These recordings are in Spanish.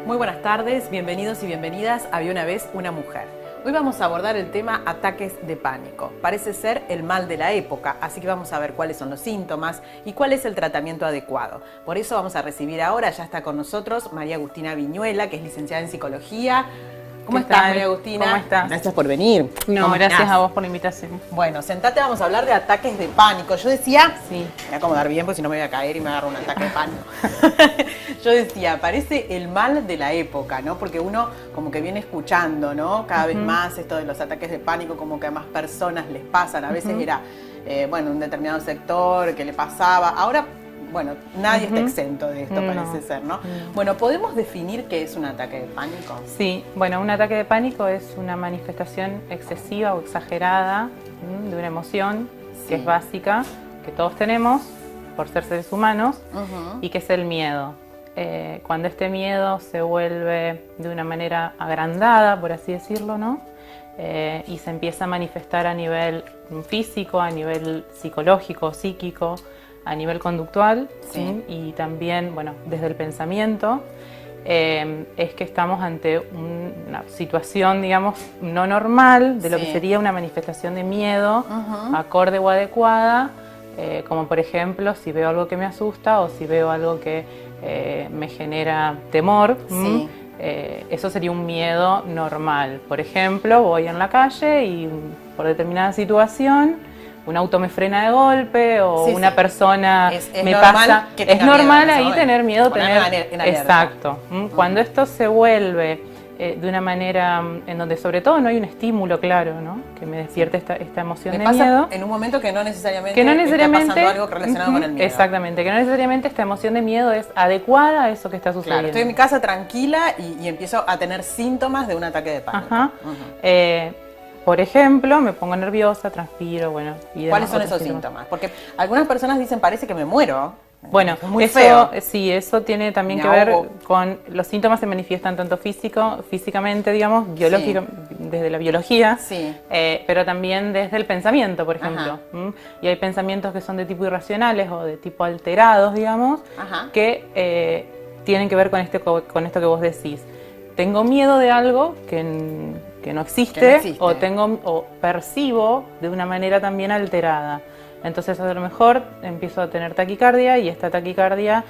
Muy buenas tardes, bienvenidos y bienvenidas a Había una vez una mujer. Hoy vamos a abordar el tema ataques de pánico. Parece ser el mal de la época, así que vamos a ver cuáles son los síntomas y cuál es el tratamiento adecuado. Por eso vamos a recibir ahora, ya está con nosotros, María Agustina Viñuela, que es licenciada en Psicología. ¿Cómo estás, María Agustina? ¿Cómo estás? Gracias por venir. No, gracias a vos por la invitación. Bueno, sentate, vamos a hablar de ataques de pánico. Yo decía, sí, me voy a acomodar bien porque si no me voy a caer y me agarro un ataque de pánico. Yo decía, parece el mal de la época, ¿no? Porque uno como que viene escuchando, ¿no? Cada vez más esto de los ataques de pánico, como que a más personas les pasan. A veces era, bueno, un determinado sector que le pasaba. Ahora, bueno, nadie está exento de esto, parece ser, ¿no? Bueno, ¿podemos definir qué es un ataque de pánico? Sí, bueno, un ataque de pánico es una manifestación excesiva o exagerada de una emoción que es básica, que todos tenemos por ser seres humanos, y que es el miedo. Cuando este miedo se vuelve de una manera agrandada, por así decirlo, ¿no? Y se empieza a manifestar a nivel físico, a nivel psicológico, psíquico, a nivel conductual, ¿sí? Y también, bueno, desde el pensamiento, es que estamos ante una situación, digamos, no normal, de lo que sería una manifestación de miedo, acorde o adecuada, como por ejemplo, si veo algo que me asusta o si veo algo que me genera temor, eso sería un miedo normal. Por ejemplo, voy en la calle y por determinada situación un auto me frena de golpe o una persona me pasa. Es normal ahí tener miedo, exacto. Cuando esto se vuelve de una manera en donde sobre todo no hay un estímulo claro, ¿no? Que me despierte esta emoción de miedo. En un momento que no necesariamente está pasando algo relacionado con el miedo. Exactamente, que no necesariamente esta emoción de miedo es adecuada a eso que está sucediendo. Claro, estoy en mi casa tranquila y empiezo a tener síntomas de un ataque de pánico. Por ejemplo, me pongo nerviosa, transpiro, bueno. ¿Cuáles son esos síntomas? Porque algunas personas dicen, parece que me muero. Bueno, es muy feo. Sí, eso tiene también que ver con los síntomas se manifiestan tanto físicamente, digamos, desde la biología, pero también desde el pensamiento, por ejemplo. Y hay pensamientos que son de tipo irracionales o de tipo alterados, digamos, que tienen que ver con esto que vos decís. Tengo miedo de algo que no existe, o percibo de una manera también alterada. Entonces a lo mejor empiezo a tener taquicardia y esta taquicardia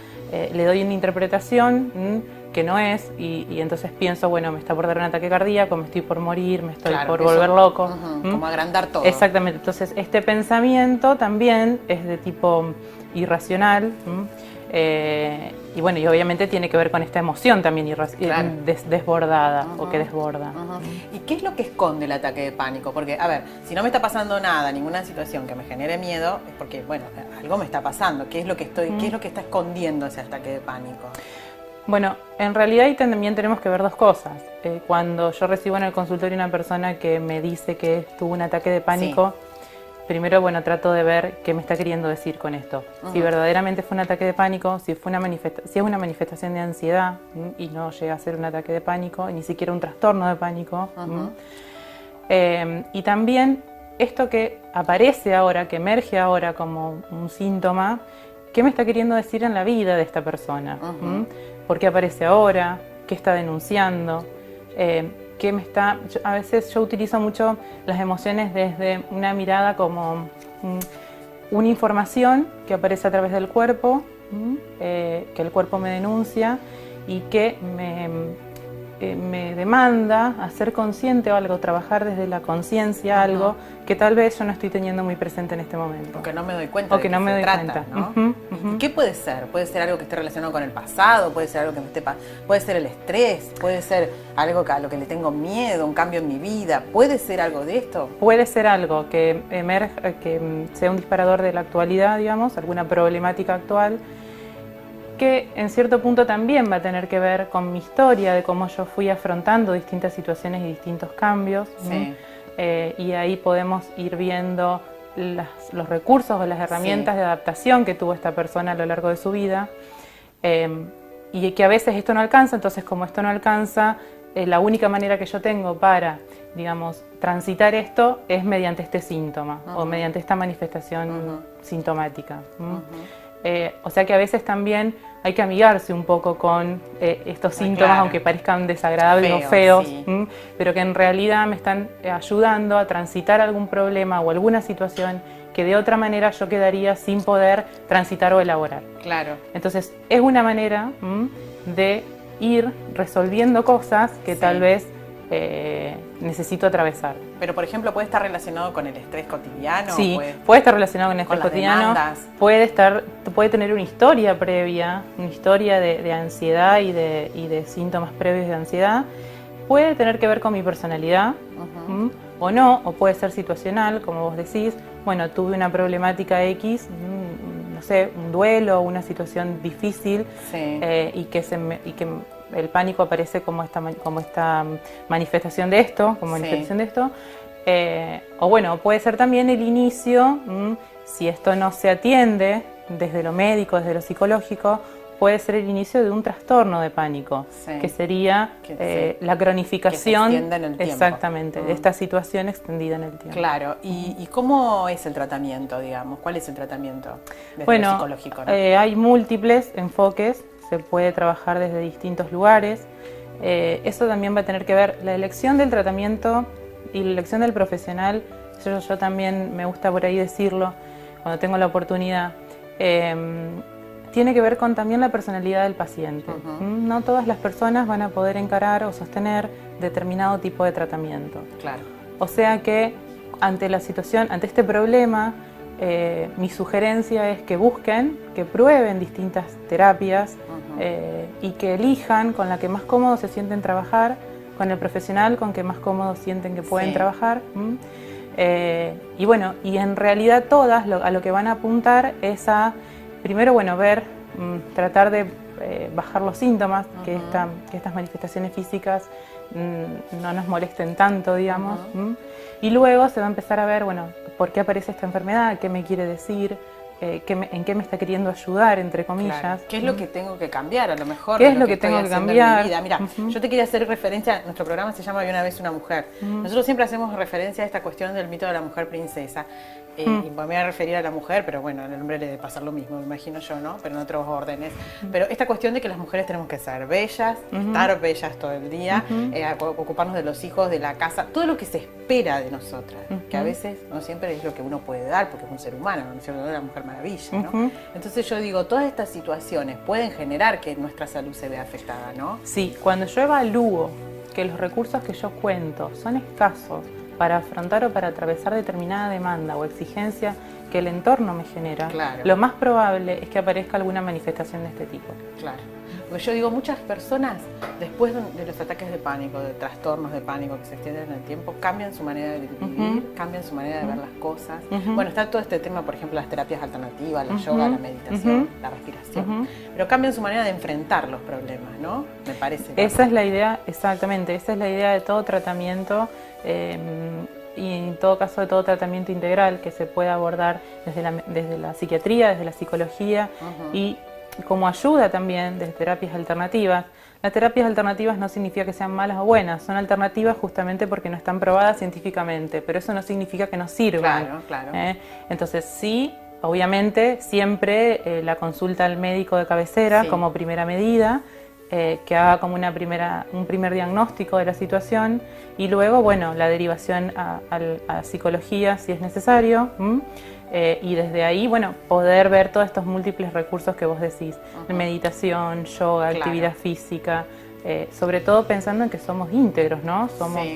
le doy una interpretación que no es y entonces pienso, bueno, me está por dar un ataque cardíaco, me estoy por morir, me estoy por volver loco. Como agrandar todo. Exactamente, entonces este pensamiento también es de tipo irracional. Y bueno, y obviamente tiene que ver con esta emoción también desbordada o que desborda. ¿Y qué es lo que esconde el ataque de pánico? Porque, a ver, si no me está pasando nada, ninguna situación que me genere miedo, es porque, bueno, algo me está pasando. ¿Qué es lo que qué es lo que está escondiendo ese ataque de pánico? Bueno, en realidad ahí también tenemos que ver dos cosas. Cuando yo recibo en el consultorio una persona que me dice que tuvo un ataque de pánico, primero, bueno, trato de ver qué me está queriendo decir con esto. Si verdaderamente fue un ataque de pánico, si es una manifestación de ansiedad y no llega a ser un ataque de pánico, ni siquiera un trastorno de pánico. Y también esto que aparece ahora, que emerge ahora como un síntoma, ¿qué me está queriendo decir en la vida de esta persona? ¿Por qué aparece ahora? ¿Qué está denunciando? A veces yo utilizo mucho las emociones desde una mirada como una información que aparece a través del cuerpo, que el cuerpo me denuncia y que me demanda hacer consciente o algo, trabajar desde la conciencia algo que tal vez yo no estoy teniendo muy presente en este momento. O que no me doy cuenta. O que no me doy cuenta. ¿Y qué puede ser? Puede ser algo que esté relacionado con el pasado, puede ser algo que me esté puede ser el estrés, puede ser algo a lo que le tengo miedo, un cambio en mi vida. ¿Puede ser algo de esto? Puede ser algo que sea un disparador de la actualidad, digamos, alguna problemática actual, que en cierto punto también va a tener que ver con mi historia, de cómo yo fui afrontando distintas situaciones y distintos cambios. Y ahí podemos ir viendo los recursos o las herramientas de adaptación que tuvo esta persona a lo largo de su vida, y que a veces esto no alcanza. Entonces, como esto no alcanza, la única manera que yo tengo para digamos, transitar esto es mediante este síntoma o mediante esta manifestación sintomática. O sea que a veces también hay que amigarse un poco con estos síntomas, claro, aunque parezcan desagradables o feos, pero que en realidad me están ayudando a transitar algún problema o alguna situación que de otra manera yo quedaría sin poder transitar o elaborar. Claro. Entonces es una manera de ir resolviendo cosas que tal vez necesito atravesar. Pero, por ejemplo, ¿puede estar relacionado con el estrés cotidiano? Sí, puede estar relacionado con el estrés cotidiano. Demandas. Puede tener una historia previa, una historia de ansiedad y de síntomas previos de ansiedad. Puede tener que ver con mi personalidad, o no, o puede ser situacional, como vos decís. Bueno, tuve una problemática X, no sé, un duelo, una situación difícil, y que el pánico aparece como esta manifestación de esto, manifestación de esto. O bueno, puede ser también el inicio, si esto no se atiende desde lo médico, desde lo psicológico, puede ser el inicio de un trastorno de pánico, que sería la cronificación, que se extienda en el tiempo. Exactamente, de esta situación extendida en el tiempo. Claro, ¿y cómo es el tratamiento, digamos? ¿Cuál es el tratamiento desde lo psicológico, ¿no? Hay múltiples enfoques, se puede trabajar desde distintos lugares. Eso también va a tener que ver, la elección del tratamiento y la elección del profesional, yo también me gusta por ahí decirlo, cuando tengo la oportunidad, tiene que ver con también la personalidad del paciente. No todas las personas van a poder encarar o sostener determinado tipo de tratamiento. Claro. O sea que ante la situación, ante este problema, mi sugerencia es que busquen, que prueben distintas terapias y que elijan con la que más cómodo se sienten trabajar, con el profesional con que más cómodo sienten que pueden trabajar. Y bueno, y en realidad todas a lo que van a apuntar es a, primero, bueno, ver, tratar de bajar los síntomas, que estas manifestaciones físicas no nos molesten tanto, digamos. Y luego se va a empezar a ver, bueno, por qué aparece esta enfermedad, qué me quiere decir, en qué me está queriendo ayudar, entre comillas. Claro. ¿Qué es lo que tengo que cambiar, a lo mejor? ¿Qué es lo que tengo que cambiar? Mira, yo te quería hacer referencia, nuestro programa se llama Había una vez una mujer. Nosotros siempre hacemos referencia a esta cuestión del mito de la mujer princesa. Y me voy a referir a la mujer, pero bueno, al hombre le debe pasar lo mismo, me imagino yo, ¿no? Pero en otros órdenes. Pero esta cuestión de que las mujeres tenemos que ser bellas, estar bellas todo el día, ocuparnos de los hijos, de la casa, todo lo que se espera de nosotras, que a veces no siempre es lo que uno puede dar, porque es un ser humano, no es cierto, la mujer maravilla, ¿no? Entonces yo digo, todas estas situaciones pueden generar que nuestra salud se vea afectada, ¿no? Sí, cuando yo evalúo que los recursos que yo cuento son escasos para afrontar o para atravesar determinada demanda o exigencia que el entorno me genera, lo más probable es que aparezca alguna manifestación de este tipo. Claro. Porque yo digo, muchas personas, después de los ataques de pánico, de trastornos de pánico que se extienden en el tiempo, cambian su manera de vivir, cambian su manera de ver las cosas. Bueno, está todo este tema, por ejemplo, las terapias alternativas, la yoga, la meditación, la respiración. Pero cambian su manera de enfrentar los problemas, ¿no? Me parece. Esa es la idea, exactamente, esa es la idea de todo tratamiento. Y en todo caso de todo tratamiento integral que se puede abordar desde la psiquiatría, desde la psicología y como ayuda también desde terapias alternativas. Las terapias alternativas no significa que sean malas o buenas, son alternativas justamente porque no están probadas científicamente, pero eso no significa que no sirvan. Claro. Entonces sí, obviamente siempre la consulta al médico de cabecera como primera medida, que haga como un primer diagnóstico de la situación y luego, bueno, la derivación a psicología si es necesario, y desde ahí, bueno, poder ver todos estos múltiples recursos que vos decís, meditación, yoga, actividad física, sobre todo pensando en que somos íntegros, ¿no? Somos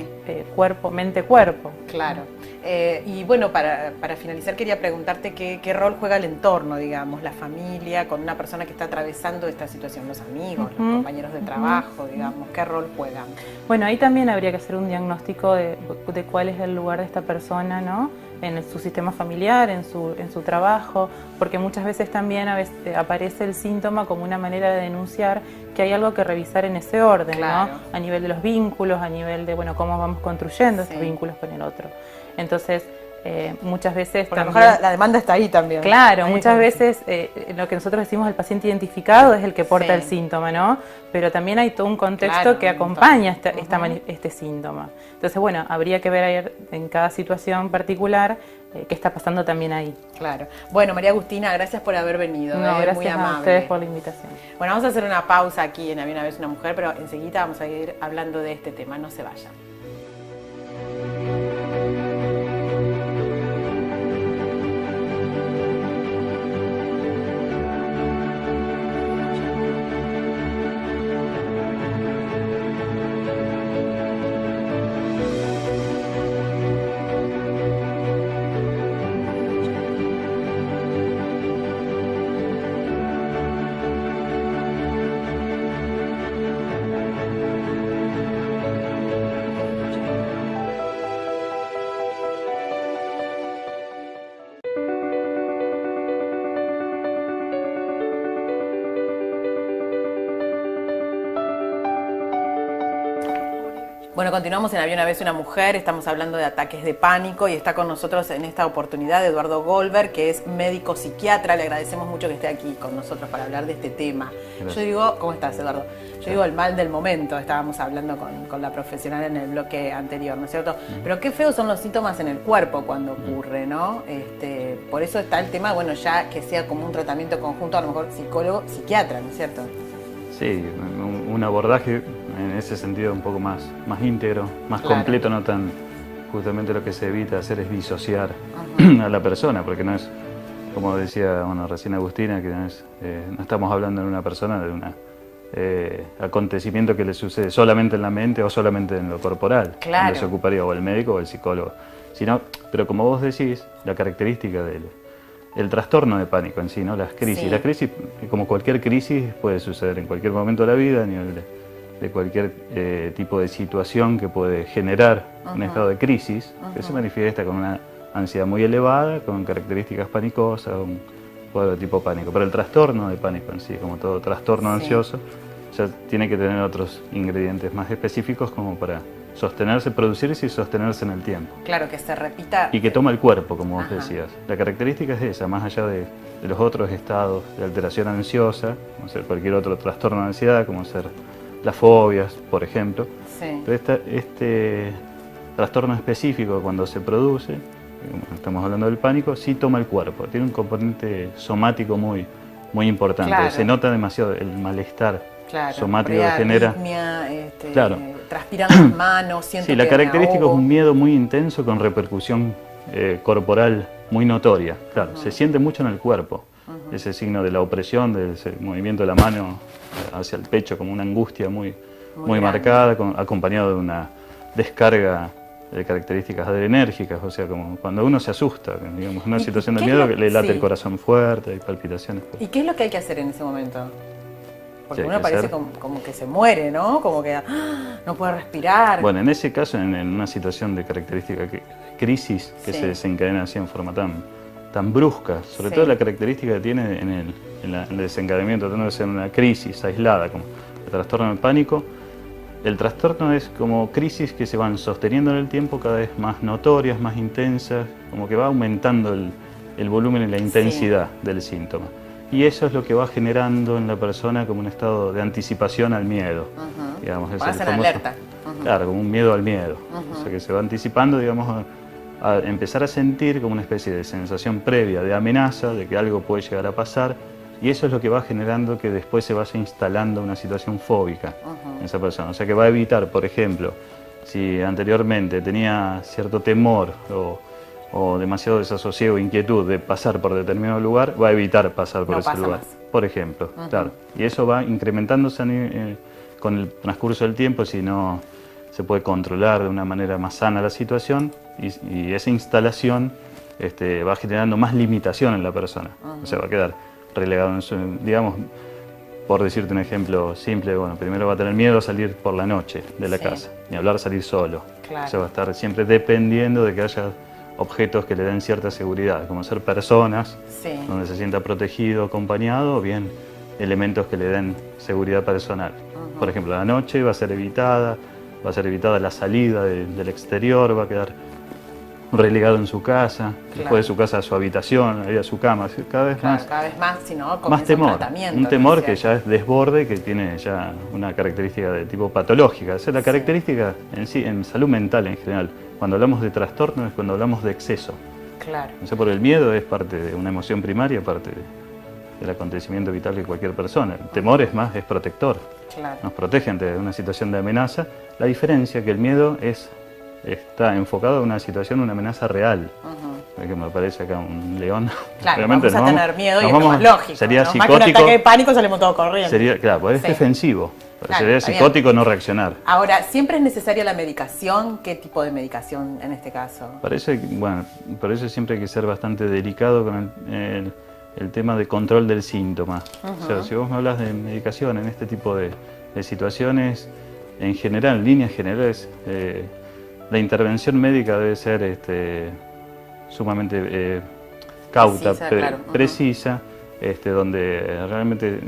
cuerpo, mente, cuerpo. Claro. Y bueno, para finalizar quería preguntarte qué rol juega el entorno, digamos, la familia, con una persona que está atravesando esta situación, los amigos, los compañeros de trabajo, digamos, ¿qué rol juegan? Bueno, ahí también habría que hacer un diagnóstico de cuál es el lugar de esta persona, ¿no? En su sistema familiar, en su trabajo, porque muchas veces también aparece el síntoma como una manera de denunciar que hay algo que revisar en ese orden, ¿no? A nivel de los vínculos, a nivel de, bueno, cómo vamos construyendo estos vínculos con el otro. Entonces, muchas veces porque también... a lo mejor la demanda está ahí también. Claro, ahí muchas veces lo que nosotros decimos el paciente identificado es el que porta Sí. el síntoma, ¿no? Pero también hay todo un contexto Claro, que un montón. acompaña este síntoma. Entonces, bueno, habría que ver ahí en cada situación particular qué está pasando también ahí. Claro. Bueno, María Agustina, gracias por haber venido. No, muy gracias amable. a ustedes por la invitación. Bueno, vamos a hacer una pausa aquí en Había una vez una mujer, pero enseguida vamos a ir hablando de este tema. No se vayan. Bueno, continuamos en Había una vez una mujer, estamos hablando de ataques de pánico y está con nosotros en esta oportunidad Eduardo Goldberg, que es médico psiquiatra. Le agradecemos mucho que esté aquí con nosotros para hablar de este tema. Gracias. Yo digo, ¿cómo estás, Eduardo? Yo digo el mal del momento, estábamos hablando con la profesional en el bloque anterior, ¿no es cierto? Pero qué feos son los síntomas en el cuerpo cuando ocurre, ¿no? Por eso está el tema, bueno, ya que sea como un tratamiento conjunto, a lo mejor psicólogo, psiquiatra, ¿no es cierto? Sí, un abordaje en ese sentido un poco más íntegro, más Claro. completo, no tan... Justamente lo que se evita hacer es disociar a la persona, porque no es, como decía recién Agustina, que no estamos hablando de una persona, de un acontecimiento que le sucede solamente en la mente o solamente en lo corporal, Claro. donde se ocuparía o el médico o el psicólogo. Pero como vos decís, la característica el trastorno de pánico en sí, ¿no? Las crisis. Sí. La crisis, como cualquier crisis, puede suceder en cualquier momento de la vida, a nivel de cualquier tipo de situación que puede generar un estado de crisis, que se manifiesta con una ansiedad muy elevada, con características panicosas, un cuadro de tipo pánico. Pero el trastorno de pánico en sí, como todo trastorno Sí. ansioso, ya tiene que tener otros ingredientes más específicos como para sostenerse, producirse y sostenerse en el tiempo. Claro, que se repita. Y que toma el cuerpo, como vos Ajá. decías. La característica es esa, más allá de los otros estados de alteración ansiosa, como ser cualquier otro trastorno de ansiedad, como ser las fobias, por ejemplo. Sí. Pero este trastorno específico, cuando se produce, como estamos hablando del pánico, sí toma el cuerpo. Tiene un componente somático muy importante. Claro. Se nota demasiado el malestar Claro, somático que genera. arritmia, Claro. transpiran las manos, siento Sí, la que me característica es ahogo. un miedo muy intenso con repercusión corporal muy notoria. Claro, se siente mucho en el cuerpo. Ese signo de la opresión, de ese movimiento de la mano hacia el pecho como una angustia muy grande. marcada, acompañado de una descarga de características adrenérgicas, o sea, como cuando uno se asusta, digamos, en una ¿Y situación de qué es miedo, lo- que le late sí. el corazón fuerte, hay palpitaciones. ¿Y qué es lo que hay que hacer en ese momento? Porque ¿Qué hay uno que parece hacer? como que se muere, ¿no? Como que no puede respirar. Bueno, en ese caso, en una situación de característica crisis que Sí. se desencadena así en forma tan brusca, sobre Sí. todo la característica que tiene en el desencadenamiento, tratando de ser una crisis aislada, como el trastorno del pánico. El trastorno es como crisis que se van sosteniendo en el tiempo, cada vez más notorias, más intensas, como que va aumentando el volumen y la intensidad del síntoma. Y eso es lo que va generando en la persona como un estado de anticipación al miedo. Ujú. Digamos, es Ponerse el en famoso- alerta. Ujú. Claro, como un miedo al miedo. Ujú. O sea, que se va anticipando, digamos, a empezar a sentir como una especie de sensación previa de amenaza, de que algo puede llegar a pasar, y eso es lo que va generando que después se vaya instalando una situación fóbica en esa persona. O sea, que va a evitar, por ejemplo, si anteriormente tenía cierto temor o demasiado desasosiego, inquietud de pasar por determinado lugar, va a evitar pasar por No ese pasa lugar, más. por ejemplo. Claro. Y eso va incrementándose con el transcurso del tiempo, si no se puede controlar de una manera más sana la situación, y esa instalación va generando más limitación en la persona. O sea, va a quedar relegado en su, digamos, por decirte un ejemplo simple, bueno, primero va a tener miedo a salir por la noche de la Sí. casa, ni hablar salir solo. Claro. O sea, va a estar siempre dependiendo de que haya objetos que le den cierta seguridad, como ser personas, Sí. donde se sienta protegido, acompañado, o bien elementos que le den seguridad personal. Por ejemplo, la noche va a ser evitada la salida del exterior, va a quedar relegado en su casa, Claro. después de su casa a su habitación, ahí a su cama, cada vez Claro, más, cada vez más, si no, más comienza temor. tratamiento. Un ¿no temor es que cierto? ya es desborde, que tiene ya una característica de tipo patológica. O sea, la Sí. característica en sí, en salud mental en general, cuando hablamos de trastorno es cuando hablamos de exceso. Claro. O sea, porque el miedo es parte de una emoción primaria, parte del acontecimiento vital de cualquier persona. El temor es más, es protector. Claro. Nos protege ante una situación de amenaza. La diferencia es que el miedo está enfocado a una situación, una amenaza real. Ujú. Es que me aparece acá un león. Claro, Realmente vamos a nos tener miedo y nos es lo más lógico. Sería ¿no? Más que un psicótico. ataque de pánico salimos todos corriendo. Sería, claro, pues es Sí. defensivo. Claro, Sería está bien. psicótico no reaccionar. Ahora, ¿siempre es necesaria la medicación? ¿Qué tipo de medicación en este caso? Bueno, por eso siempre hay que ser bastante delicado con el tema de control del síntoma. O sea, si vos me hablas de medicación en este tipo de situaciones, en general, en líneas generales, la intervención médica debe ser sumamente cauta, Precisa, claro. precisa, donde realmente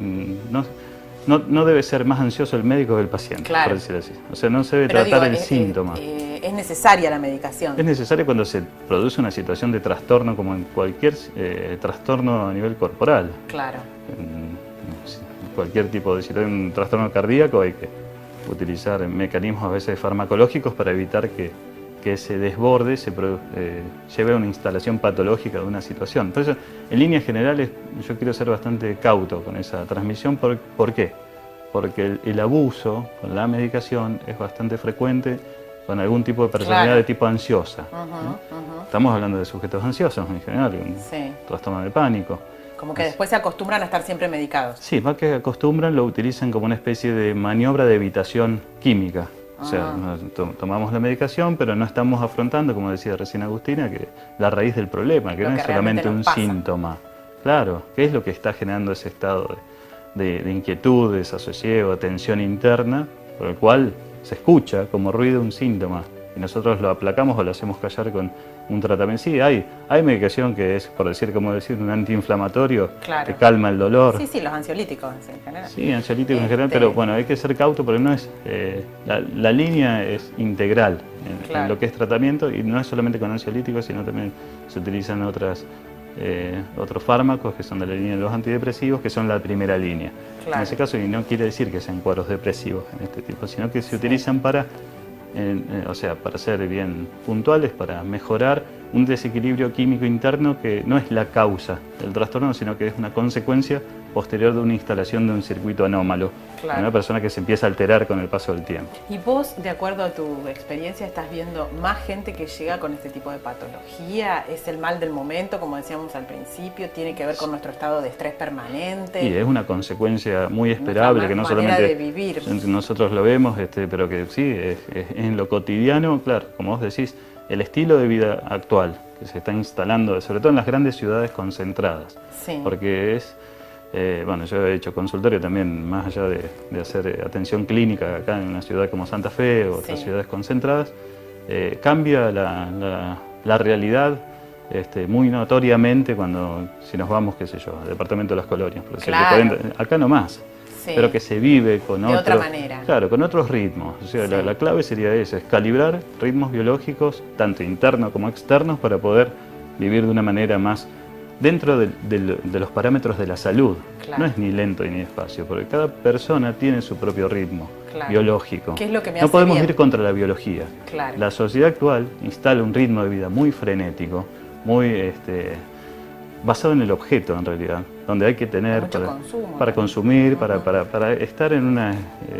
no debe ser más ansioso el médico que el paciente, Claro. por decirlo así. O sea, no se debe Pero tratar digo, el síntoma. es necesaria la medicación. Es necesario cuando se produce una situación de trastorno, como en cualquier trastorno a nivel corporal. Claro. En cualquier tipo de situación, un trastorno cardíaco, hay que utilizar mecanismos a veces farmacológicos para evitar que ese desborde lleve a una instalación patológica de una situación. Por eso, en líneas generales, yo quiero ser bastante cauto con esa transmisión. ¿Por qué? Porque el abuso con la medicación es bastante frecuente con algún tipo de personalidad Claro. de tipo ansiosa. Ujú. Estamos hablando de sujetos ansiosos en general, un Sí. trastorno de pánico. Como que después se acostumbran a estar siempre medicados. Sí, más que acostumbran, lo utilizan como una especie de maniobra de evitación química. O sea, tomamos la medicación, pero no estamos afrontando, como decía recién Agustina, que la raíz del problema, que Lo no que es solamente realmente un nos pasa. síntoma. Claro, ¿qué es lo que está generando ese estado de inquietud, de desasosiego, tensión interna, por el cual se escucha como ruido un síntoma? Y nosotros lo aplacamos o lo hacemos callar con un tratamiento. Sí, hay medicación que es, por decir, como decir, un antiinflamatorio Claro. que calma el dolor. Sí, los ansiolíticos en general. Sí, ansiolíticos en general, pero bueno, hay que ser cauto porque no es la línea es integral en Claro. lo que es tratamiento, y no es solamente con ansiolíticos, sino también se utilizan otros fármacos que son de la línea de los antidepresivos, que son la primera línea. Claro. En ese caso, y no quiere decir que sean cuadros depresivos en este tipo, sino que se utilizan para ser bien puntuales, para mejorar un desequilibrio químico interno que no es la causa del trastorno, sino que es una consecuencia posterior de una instalación de un circuito anómalo. Claro. Una persona que se empieza a alterar con el paso del tiempo. Y vos, de acuerdo a tu experiencia, estás viendo más gente que llega con este tipo de patología. ¿Es el mal del momento, como decíamos al principio? ¿Tiene que ver con nuestro estado de estrés permanente? Y es una consecuencia muy esperable, que no manera solamente de vivir. nosotros lo vemos, pero que sí, es en lo cotidiano, claro, como vos decís, el estilo de vida actual que se está instalando, sobre todo en las grandes ciudades concentradas. Sí. Porque yo he hecho consultorio también, más allá de hacer atención clínica acá en una ciudad como Santa Fe o otras Sí. ciudades concentradas, cambia la realidad muy notoriamente si nos vamos, qué sé yo, al departamento de las colonias, por decirlo. Claro. Acá nomás. Sí. Pero que se vive con De otra manera. Claro, con otros ritmos. O sea, Sí. la clave sería esa, es calibrar ritmos biológicos, tanto internos como externos, para poder vivir de una manera más dentro de los parámetros de la salud. Claro. No es ni lento ni despacio, porque cada persona tiene su propio ritmo Claro. biológico. ¿Qué es lo que me no hace podemos bien? ir contra la biología. Claro. La sociedad actual instala un ritmo de vida muy frenético, muy basado en el objeto en realidad, donde hay que tener Mucho consumo, para ¿no? consumir, para estar en una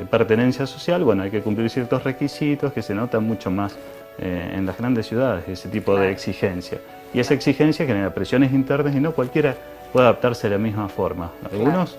pertenencia social, bueno, hay que cumplir ciertos requisitos que se notan mucho más en las grandes ciudades, ese tipo Claro. de exigencia. Y esa exigencia genera presiones internas y no cualquiera puede adaptarse de la misma forma. Algunos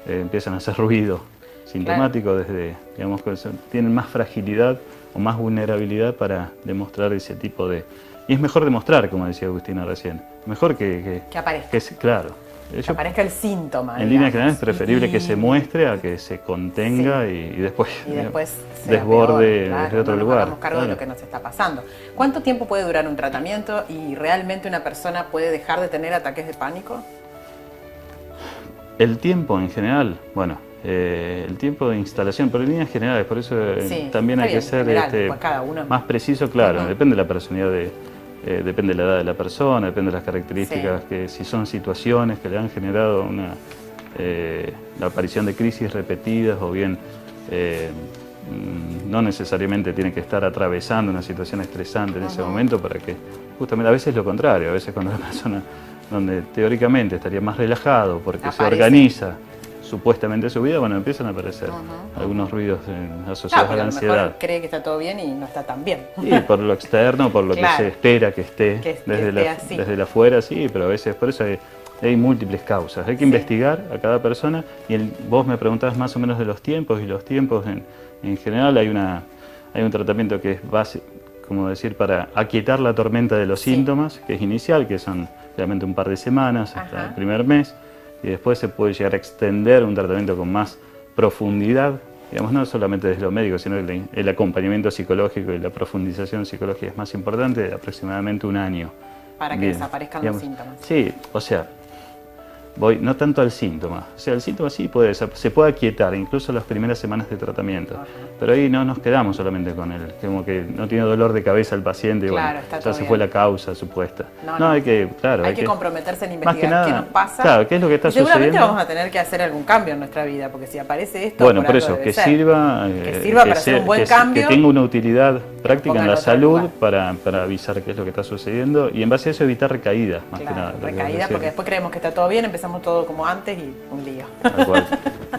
empiezan a hacer ruido sintomático desde, digamos, que tienen más fragilidad o más vulnerabilidad para demostrar ese tipo de... Y es mejor demostrar, como decía Agustina recién, mejor que aparezca. claro. Que aparezca el síntoma. En línea digamos. general es preferible Y- que se muestre a que se contenga y después, Y después sea desborde peor, claro, desde otro no nos lugar. hagamos cargo de lo que nos está pasando. ¿Cuánto tiempo puede durar un tratamiento y realmente una persona puede dejar de tener ataques de pánico? El tiempo en general, bueno, el tiempo de instalación, pero en líneas generales, por eso Sí, también está hay que bien, ser en general, pues cada uno. más preciso, claro, Ujú. depende de la personalidad depende de la edad de la persona, depende de las características, Sí. que si son situaciones que le han generado la aparición de crisis repetidas o bien no necesariamente tiene que estar atravesando una situación estresante en ese momento para que, justamente a veces lo contrario, a veces cuando la persona donde teóricamente estaría más relajado porque se Aparece. organiza supuestamente su vida, bueno, empiezan a aparecer algunos ruidos asociados Claro, a la porque a lo ansiedad. mejor cree que está todo bien y no está tan bien. Y por lo externo, por lo Claro. que se espera que esté, Que desde esté así. desde la afuera, sí, pero a veces por eso hay múltiples causas. Hay que investigar a cada persona y vos me preguntabas más o menos de los tiempos, y los tiempos en general hay un tratamiento que es base, como decir, para aquietar la tormenta de los síntomas, que es inicial, que son realmente un par de semanas hasta el primer mes, y después se puede llegar a extender un tratamiento con más profundidad, digamos, no solamente desde lo médico, sino el acompañamiento psicológico y la profundización psicológica es más importante, de aproximadamente un año. Para que Bien, desaparezcan digamos, los síntomas. Sí, o sea, voy no tanto al síntoma. O sea, el síntoma sí se puede aquietar, incluso las primeras semanas de tratamiento. Pero ahí no nos quedamos solamente con él, como que no tiene dolor de cabeza el paciente y Claro, bueno, está ya todo se bien. fue la causa supuesta. No, hay que, claro, hay que comprometerse en más que investigar qué nada, nos pasa. Claro, qué es lo que está y seguramente sucediendo. vamos a tener que hacer algún cambio en nuestra vida, porque si aparece esto, Bueno, por algo eso, debe que ser. sirva, Que sirva para hacer un buen cambio. que tenga una utilidad práctica en ponga en la otro salud lugar. para avisar qué es lo que está sucediendo y en base a eso evitar recaídas, más que Claro, nada. lo que vos recaídas, decías. porque después creemos que está todo bien, empezamos todo como antes y un lío. Tal cual,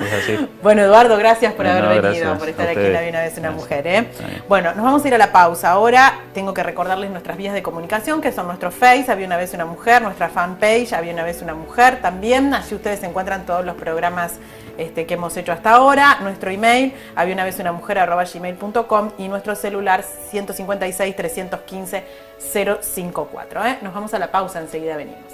es así. Bueno, Eduardo, gracias por No, haber venido, gracias por estar a aquí en ustedes. La Había una vez una Gracias. mujer. Está bien. Bueno, nos vamos a ir a la pausa. Ahora tengo que recordarles nuestras vías de comunicación, que son nuestro Face, Había una vez una mujer, nuestra fanpage, Había una vez una mujer también. Allí ustedes encuentran todos los programas que hemos hecho hasta ahora. Nuestro email, había una vez una mujer @gmail.com, y nuestro celular 156 315 054. Nos vamos a la pausa, enseguida venimos.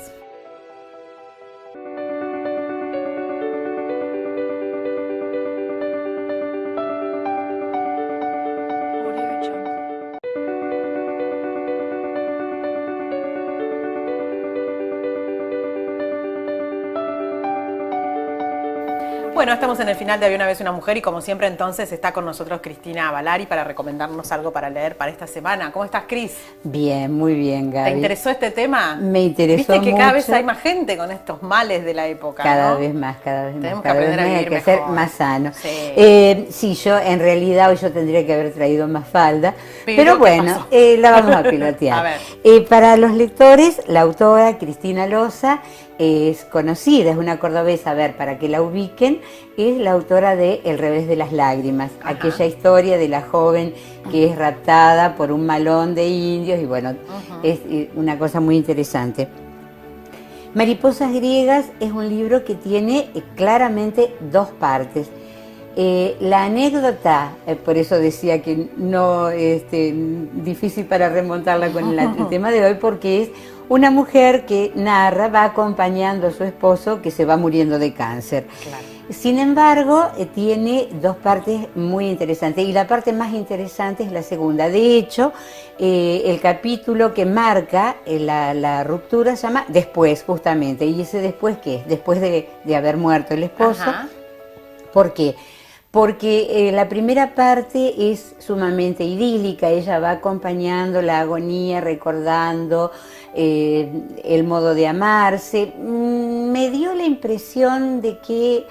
Bueno, estamos en el final de Había una vez una mujer y como siempre entonces está con nosotros Cristina Valari para recomendarnos algo para leer para esta semana. ¿Cómo estás, Cris? Bien, muy bien, Gaby. ¿Te interesó este tema? Me interesó Viste que cada vez mucho. hay más gente con estos males de la época, Cada ¿no? vez más, cada vez más. Tenemos que Cada vez aprender a más, hay vivir que ser mejor. más sano. Sí. Sí, yo en realidad hoy yo tendría que haber traído más falda, Pero, pero ¿qué bueno, pasó? la vamos a pilotear. A ver. Para los lectores, la autora Cristina Loza es conocida, es una cordobesa, a ver, para que la ubiquen, es la autora de El revés de las lágrimas, aquella historia de la joven que es raptada por un malón de indios y bueno, es una cosa muy interesante. Mariposas griegas es un libro que tiene claramente dos partes. La anécdota, por eso decía que no difícil para remontarla con el tema de hoy, porque es una mujer que narra, va acompañando a su esposo que se va muriendo de cáncer. Claro. Sin embargo, tiene dos partes muy interesantes y la parte más interesante es la segunda. De hecho, el capítulo que marca la ruptura se llama Después, justamente. ¿Y ese después qué es? Después de haber muerto el esposo. Ajá. ¿Por qué? Porque la primera parte es sumamente idílica, ella va acompañando la agonía, recordando el modo de amarse. Me dio la impresión de que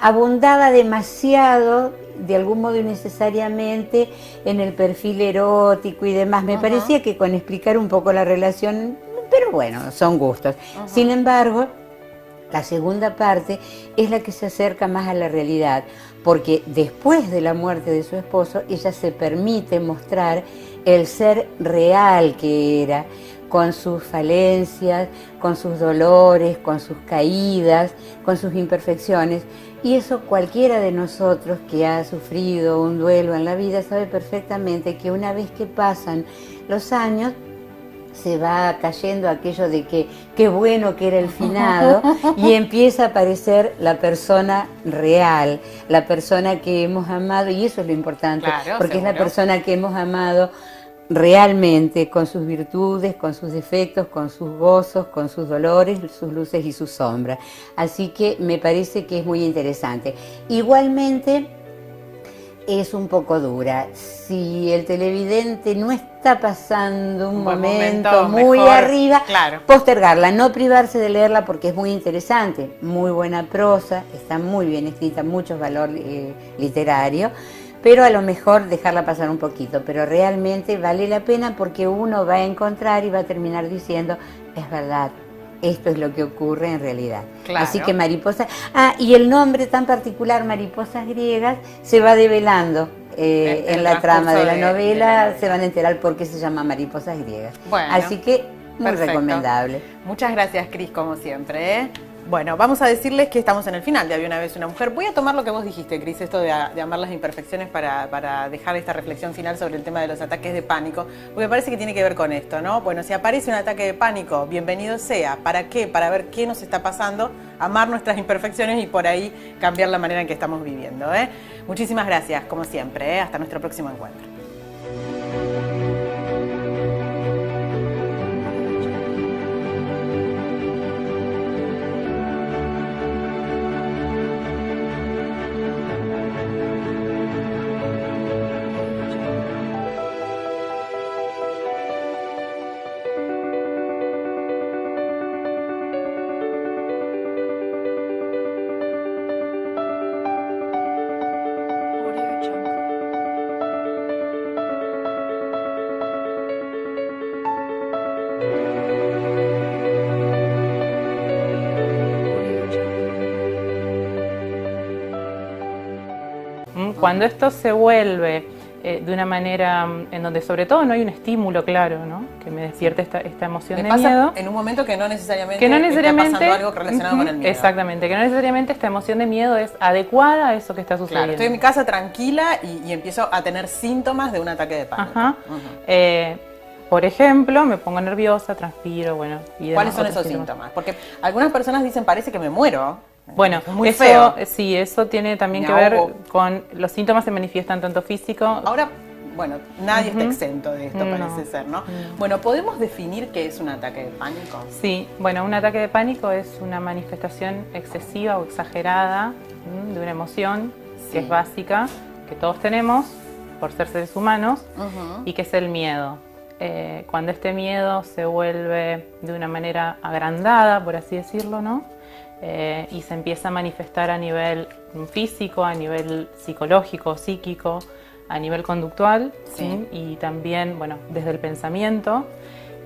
abundaba demasiado, de algún modo innecesariamente, en el perfil erótico y demás. Me parecía que con explicar un poco la relación, pero bueno, son gustos. Sin embargo, la segunda parte es la que se acerca más a la realidad, porque después de la muerte de su esposo, ella se permite mostrar el ser real que era, con sus falencias, con sus dolores, con sus caídas, con sus imperfecciones. Y eso cualquiera de nosotros que ha sufrido un duelo en la vida sabe perfectamente que una vez que pasan los años, se va cayendo aquello de que qué bueno que era el finado y empieza a aparecer la persona real, la persona que hemos amado, y eso es lo importante, Claro, porque es la seguro. persona que hemos amado realmente, con sus virtudes, con sus defectos, con sus gozos, con sus dolores, sus luces y sus sombras. Así que me parece que es muy interesante. Igualmente, es un poco dura. Si el televidente no está pasando un momento muy mejor, arriba, claro, postergarla, no privarse de leerla porque es muy interesante, muy buena prosa, está muy bien escrita, mucho valor literario, pero a lo mejor dejarla pasar un poquito, pero realmente vale la pena porque uno va a encontrar y va a terminar diciendo, es verdad, esto es lo que ocurre en realidad. Claro. Así que mariposas... y el nombre tan particular, Mariposas Griegas, se va develando en la trama de la novela, se van a enterar por qué se llama Mariposas Griegas. Bueno, así que muy perfecto. recomendable. Muchas gracias, Cris, como siempre, ¿eh? Bueno, vamos a decirles que estamos en el final de Había una vez una mujer. Voy a tomar lo que vos dijiste, Cris, esto de amar las imperfecciones para dejar esta reflexión final sobre el tema de los ataques de pánico, porque me parece que tiene que ver con esto, ¿no? Bueno, si aparece un ataque de pánico, bienvenido sea. ¿Para qué? Para ver qué nos está pasando, amar nuestras imperfecciones y por ahí cambiar la manera en que estamos viviendo, ¿eh? Muchísimas gracias, como siempre, ¿eh? Hasta nuestro próximo encuentro. Cuando esto se vuelve de una manera en donde sobre todo no hay un estímulo claro, ¿no? Que me despierte esta emoción de miedo. En un momento que no necesariamente está pasando algo relacionado con el miedo. Exactamente, que no necesariamente esta emoción de miedo es adecuada a eso que está sucediendo. Claro, estoy en mi casa tranquila y empiezo a tener síntomas de un ataque de pánico. Ajá. Por ejemplo, me pongo nerviosa, transpiro, bueno. Y ¿Cuáles son esos síntomas? Porque algunas personas dicen, parece que me muero. Bueno, es muy eso, feo. Sí, eso tiene también que ver con los síntomas se manifiestan tanto físico. Ahora, bueno, nadie está exento de esto, parece ser, ¿no? Bueno, ¿podemos definir qué es un ataque de pánico? Sí, bueno, un ataque de pánico es una manifestación excesiva o exagerada de una emoción que es básica, que todos tenemos por ser seres humanos, y que es el miedo. Cuando este miedo se vuelve de una manera agrandada, por así decirlo, ¿no? Y se empieza a manifestar a nivel físico, a nivel psicológico, psíquico, a nivel conductual, ¿sí? Y también, bueno, desde el pensamiento,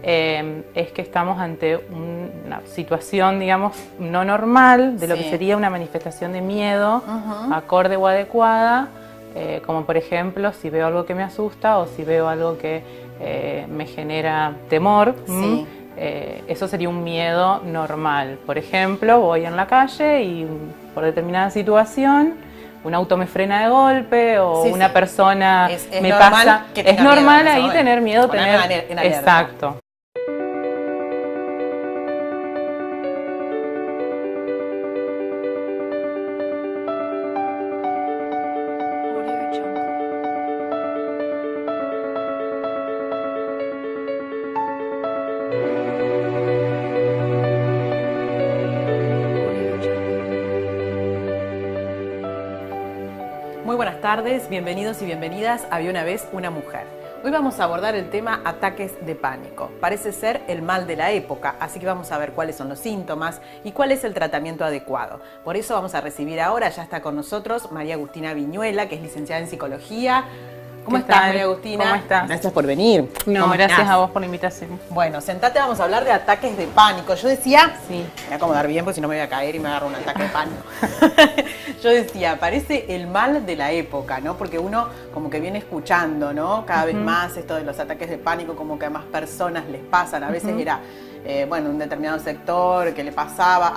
es que estamos ante una situación, digamos, no normal de lo que sería una manifestación de miedo, acorde o adecuada, como por ejemplo, si veo algo que me asusta o si veo algo que me genera temor. Eso sería un miedo normal. Por ejemplo, voy en la calle y por determinada situación un auto me frena de golpe o una persona me pasa. Es normal ahí tener miedo, exacto. Muy buenas tardes, bienvenidos y bienvenidas a Había una vez una mujer. Hoy vamos a abordar el tema ataques de pánico. Parece ser el mal de la época, así que vamos a ver cuáles son los síntomas y cuál es el tratamiento adecuado. Por eso vamos a recibir ahora, ya está con nosotros, María Agustina Viñuela, que es licenciada en Psicología. ¿Cómo estás, María Agustina? ¿Cómo estás? Gracias por venir. No, gracias a vos por la invitación. Bueno, sentate, vamos a hablar de ataques de pánico. Yo decía, me voy a acomodar bien porque si no me voy a caer y me agarro un ataque de pánico. Yo decía, parece el mal de la época, ¿no? Porque uno como que viene escuchando, ¿no? Cada vez más esto de los ataques de pánico, como que a más personas les pasan. A veces era, bueno, un determinado sector que le pasaba.